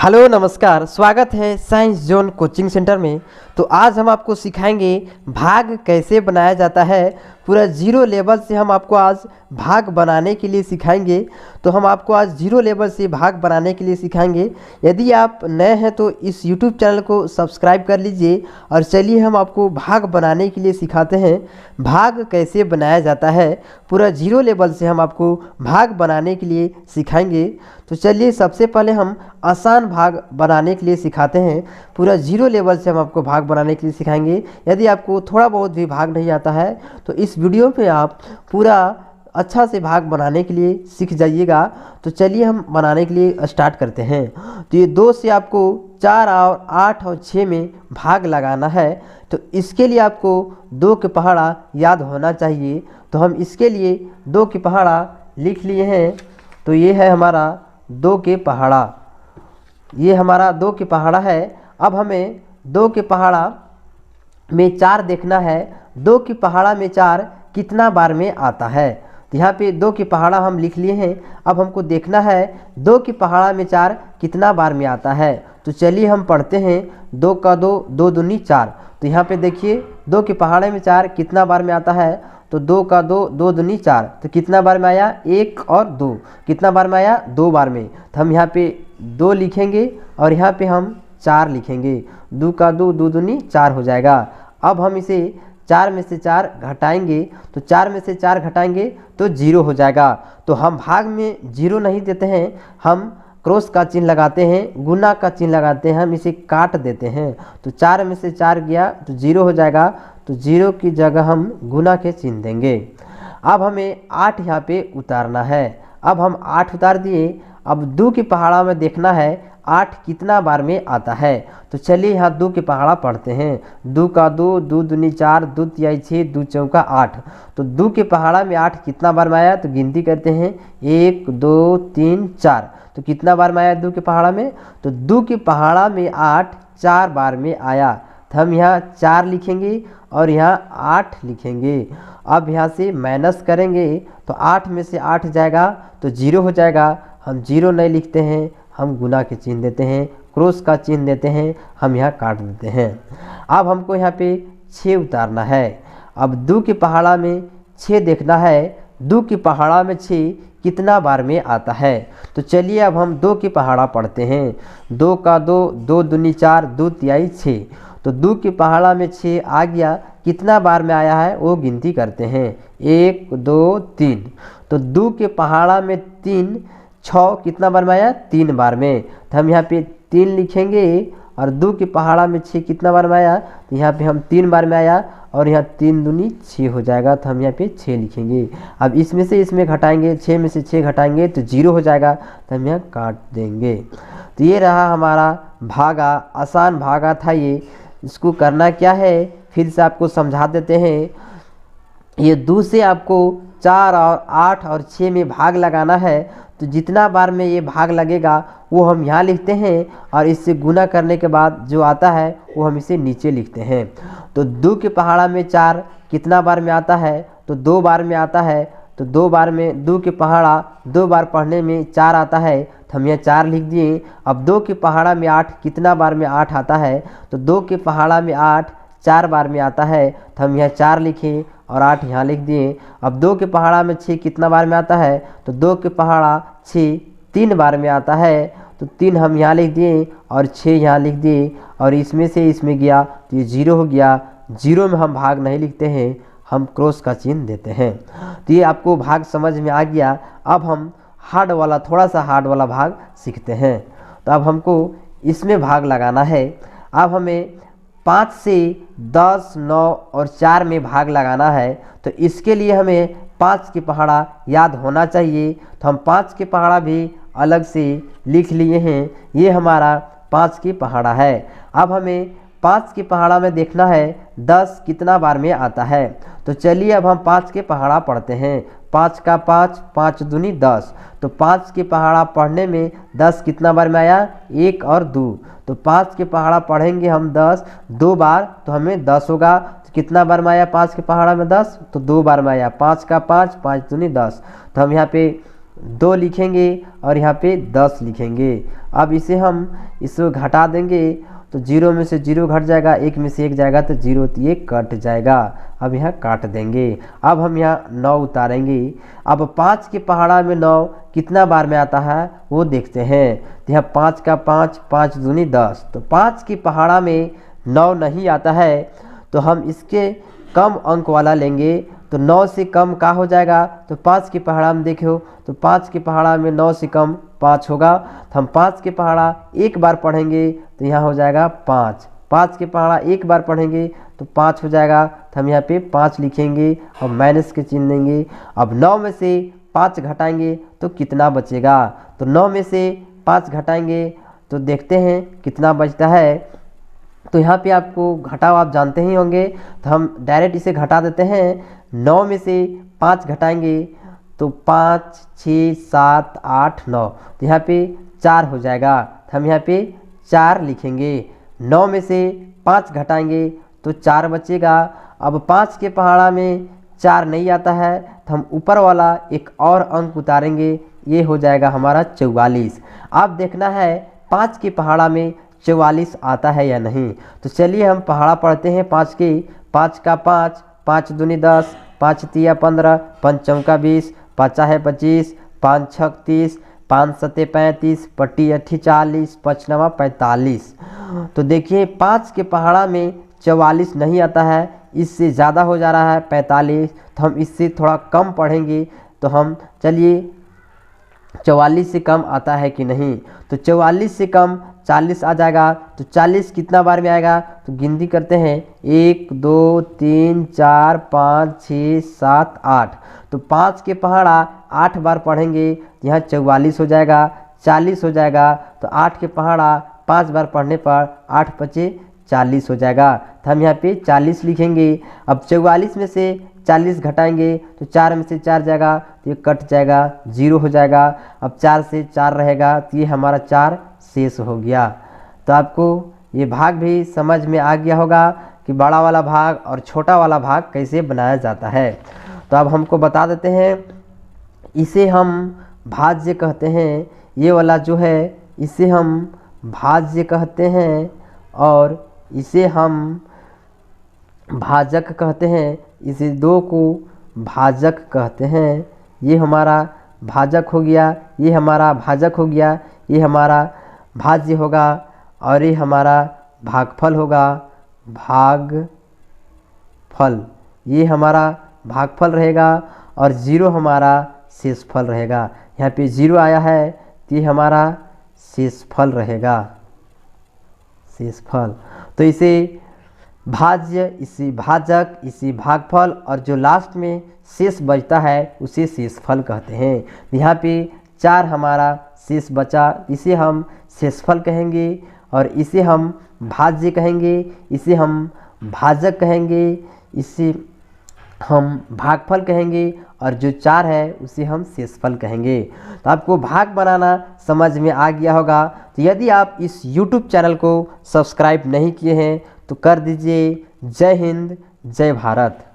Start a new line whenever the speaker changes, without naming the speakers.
Hello नमस्कार, स्वागत है साइंस जोन कोचिंग सेंटर में। तो आज हम आपको सिखाएंगे भाग कैसे बनाया जाता है। पूरा जीरो लेवल से हम आपको आज भाग बनाने के लिए सिखाएंगे। तो हम आपको आज जीरो लेवल से भाग बनाने के लिए सिखाएंगे। यदि आप नए हैं तो इस यूट्यूब चैनल को सब्सक्राइब कर लीजिए और चलिए हम आपको भाग बनाने के लिए सिखाते हैं। भाग कैसे बनाया जाता है, पूरा जीरो लेवल से हम आपको भाग बनाने के लिए सिखाएंगे। तो चलिए सबसे पहले हम आसान भाग बनाने के लिए सिखाते हैं। पूरा जीरो लेवल से हम आपको भाग बनाने के लिए सिखाएंगे। यदि आपको थोड़ा बहुत भी भाग नहीं आता है तो इस वीडियो पे आप पूरा अच्छा से भाग बनाने के लिए सीख जाइएगा। तो चलिए हम बनाने के लिए स्टार्ट करते हैं। तो ये 2 से आपको 4 और 8 और 6 में भाग लगाना है। तो इसके लिए आपको 2 के पहाड़ा याद होना चाहिए। तो हम इसके लिए 2 के पहाड़ा लिख लिए हैं। तो ये है हमारा 2 के पहाड़ा, ये हमारा 2 के पहाड़ा है। अब हमें 2 के पहाड़ा में 4 देखना है। 2 के पहाड़ा में 4 कितना बार में आता है। तो यहाँ पे 2 के पहाड़ा हम लिख लिए हैं। अब हमको देखना है 2 के पहाड़ा में 4 कितना बार में आता है। तो चलिए हम पढ़ते हैं। 2 का 2, 2 दूनी 4। तो यहाँ पे देखिए 2 के पहाड़े में 4 कितना बार में आता है। तो 2 का 2, 2 दूनी 4। तो कितना बार में आया, 1 और 2। कितना बार में आया, 2 बार में। तो हम यहाँ पे 2 लिखेंगे और यहाँ पे हम 4 लिखेंगे। 2 का 2, 2 दूनी 4 हो जाएगा। अब हम इसे 4 में से 4 घटाएंगे। तो 4 में से 4 घटाएंगे तो 0 हो जाएगा। तो हम भाग में 0 नहीं देते हैं, हम क्रॉस का चिन्ह लगाते हैं, गुना का चिन्ह लगाते हैं, हम इसे काट देते हैं। तो 4 में से 4 गया तो 0 हो जाएगा। तो 0 की जगह हम गुना के चिन्ह देंगे। अब हमें 8 यहाँ पे उतारना है। अब हम 8 उतार दिए। अब 2 के पहाड़ा में देखना है 8 कितना बार में आता है। तो चलिए यहाँ 2 के पहाड़ा पढ़ते हैं। 2 का 2, 2 दूनी 4, 2 तिहाई 6, 2 चौका 8। तो 2 के पहाड़ा में 8 कितना बार में आया, तो गिनती करते हैं 1 2 3 4। तो कितना बार में आया 2 के पहाड़ा में, तो 2 के पहाड़ा में 8 4 बार में आया। तो हम यहाँ 4 लिखेंगे और यहाँ 8 लिखेंगे। अब यहाँ से माइनस करेंगे तो 8 में से 8 जाएगा तो 0 हो जाएगा। हम 0 नहीं लिखते हैं, हम गुना के चिन्ह देते हैं, क्रॉस का चिन्ह देते हैं, हम यहाँ काट देते हैं। अब हमको यहाँ पे 6 उतारना है। अब 2 के पहाड़ा में 6 देखना है। 2 के पहाड़ा में 6 कितना बार में आता है। तो चलिए अब हम 2 के पहाड़ा पढ़ते हैं। 2 का 2, 2 दूनी 4, 2 तिहाई 6। तो 2 के पहाड़ा में 6 आ गया। कितना बार में आया है वो गिनती करते हैं, 1 2 3। तो 2 के पहाड़ा में 3 6 कितना बार में आया, 3 बार में। तो हम यहाँ पे 3 लिखेंगे और 2 के पहाड़ा में 6 कितना बार में आया, तो यहाँ पे हम 3 बार में आया और यहाँ 3 दूनी 6 हो जाएगा। तो हम यहाँ पे 6 लिखेंगे। अब इसमें से इसमें घटाएंगे, 6 में से 6 घटाएंगे तो 0 हो जाएगा। तो हम यहाँ काट देंगे। तो ये रहा हमारा भागा, आसान भागा था ये। इसको करना क्या है फिर से आपको समझा देते हैं। ये 2 से आपको 4 और 8 और 6 में भाग लगाना है। तो जितना बार में ये भाग लगेगा वो हम यहाँ लिखते हैं और इससे गुना करने के बाद जो आता है वो हम इसे नीचे लिखते हैं। तो 2 के पहाड़ा में 4 कितना बार में आता है, तो 2 बार में आता है। तो 2 बार में 2 के पहाड़ा 2 बार पढ़ने में 4 आता है। तो हम यहाँ 4 लिख दिए। अब 2 के पहाड़ा में 8 कितना बार में 8 आता है, तो 2 के पहाड़ा में 8 4 बार में आता है। तो हम यहाँ 4 लिखे और 8 यहाँ लिख दिए। अब 2 के पहाड़ा में 6 कितना बार में आता है, तो 2 के पहाड़ा 6 3 बार में आता है। तो 3 हम यहाँ लिख दिए और 6 यहाँ लिख दिए और इसमें से इसमें गया तो ये 0 हो गया। 0 में हम भाग नहीं लिखते हैं, हम क्रॉस का चिन्ह देते हैं। तो ये आपको भाग समझ में आ गया। अब हम हार्ड वाला, थोड़ा सा हार्ड वाला भाग सीखते हैं। तो अब हमको इसमें भाग लगाना है। अब हमें 5 से 10, 9 और 4 में भाग लगाना है। तो इसके लिए हमें 5 के पहाड़ा याद होना चाहिए। तो हम 5 के पहाड़ा भी अलग से लिख लिए हैं। ये हमारा 5 के पहाड़ा है। अब हमें 5 के पहाड़ा में देखना है 10 कितना बार में आता है। तो चलिए अब हम 5 के पहाड़ा पढ़ते हैं। 5 का 5, 5 दूनी 10। तो 5 के पहाड़ा पढ़ने में 10 कितना बार में आया, 1 और 2। तो 5 के पहाड़ा पढ़ेंगे हम 10 2 बार तो हमें 10 होगा। तो कितना बार में आया 5 के पहाड़ा में 10, तो 2 बार में आया। 5 का 5, 5 दूनी 10। तो हम यहाँ पे 2 लिखेंगे और यहाँ पे 10 लिखेंगे। अब इसे हम इसको घटा देंगे तो 0 में से 0 घट जाएगा, 1 में से 1 जाएगा तो 0 तो ये कट जाएगा। अब यहाँ काट देंगे। अब हम यहाँ 9 उतारेंगे। अब 5 के पहाड़ा में 9 कितना बार में आता है वो देखते हैं। तो यहाँ 5 का 5, 5 दूनी 10, तो 5 के पहाड़ा में 9 नहीं आता है तो हम इसके कम अंक वाला लेंगे। तो 9 से कम का हो जाएगा, तो 5 के पहाड़ा में देखो तो 5 के पहाड़ा में 9 से कम 5 होगा। तो हम 5 के पहाड़ा एक बार पढ़ेंगे तो यहाँ हो जाएगा 5। 5 के पहाड़ा एक बार पढ़ेंगे तो 5 हो जाएगा। तो हम यहाँ पे 5 लिखेंगे और माइनस के चिन्ह देंगे। अब 9 में से 5 घटाएंगे तो कितना बचेगा, तो 9 में से 5 घटाएंगे तो देखते हैं कितना बचता है। तो यहाँ पे आपको घटाव आप जानते ही होंगे, तो हम डायरेक्ट इसे घटा देते हैं। 9 में से 5 घटाएंगे तो 5, 6, 7, 8, 9, तो यहाँ पे 4 हो जाएगा। तो हम यहाँ पे 4 लिखेंगे। 9 में से 5 घटाएंगे तो 4 बचेगा। अब 5 के पहाड़ा में 4 नहीं आता है तो हम ऊपर वाला एक और अंक उतारेंगे, ये हो जाएगा हमारा 44। अब देखना है 5 के पहाड़ा में 44 आता है या नहीं। तो चलिए हम पहाड़ा पढ़ते हैं 5 के। 5 का 5, 5 दूनी 10, 5 तिया 15, 5 चौका 20, 5 है 25, 5 छक 30, 5 सत्ते 35, पट्टी 40, 5 नवा 45। तो देखिए 5 के पहाड़ा में 44 नहीं आता है, इससे ज़्यादा हो जा रहा है 45। तो हम इससे थोड़ा कम पढ़ेंगे। तो हम चलिए 44 से कम आता है कि नहीं, तो 44 से कम 40 आ जाएगा। तो 40 कितना बार में आएगा, तो गिनती करते हैं 1, 2, 3, 4, 5, 6, 7, 8। तो 5 के पहाड़ा 8 बार पढ़ेंगे तो यहाँ 44 हो जाएगा, 40 हो जाएगा। तो 8 के पहाड़ा 5 बार पढ़ने पर 8 पचे 40 हो जाएगा। तो हम यहाँ पे 40 लिखेंगे। अब 44 में से 40 घटाएंगे तो 4 में से 4 जाएगा तो ये कट जाएगा, 0 हो जाएगा। अब 4 से 4 रहेगा तो ये हमारा 4 शेष हो गया। तो आपको ये भाग भी समझ में आ गया होगा कि बड़ा वाला भाग और छोटा वाला भाग कैसे बनाया जाता है। तो अब हमको बता देते हैं, इसे हम भाज्य कहते हैं। ये वाला जो है इसे हम भाज्य कहते हैं और इसे हम भाजक कहते हैं। इसे 2 को भाजक कहते हैं। ये हमारा भाजक हो गया, ये हमारा भाजक हो गया, ये हमारा भाज्य होगा और ये हमारा भागफल होगा। भागफल, ये हमारा भागफल रहेगा और 0 हमारा शेषफल रहेगा। यहाँ पे 0 आया है तो ये हमारा शेषफल रहेगा, शेषफल। तो इसे भाज्य, इसी भाजक, इसी भागफल और जो लास्ट में शेष बचता है उसे शेषफल कहते हैं। यहाँ पे 4 हमारा शेष बचा, इसे हम शेषफल कहेंगे और इसे हम भाज्य कहेंगे, इसे हम भाजक कहेंगे, इसे हम भागफल कहेंगे और जो 4 है उसे हम शेषफल कहेंगे। तो आपको भाग बनाना समझ में आ गया होगा। तो यदि आप इस YouTube चैनल को सब्सक्राइब नहीं किए हैं तो कर दीजिए। जय हिंद, जय भारत।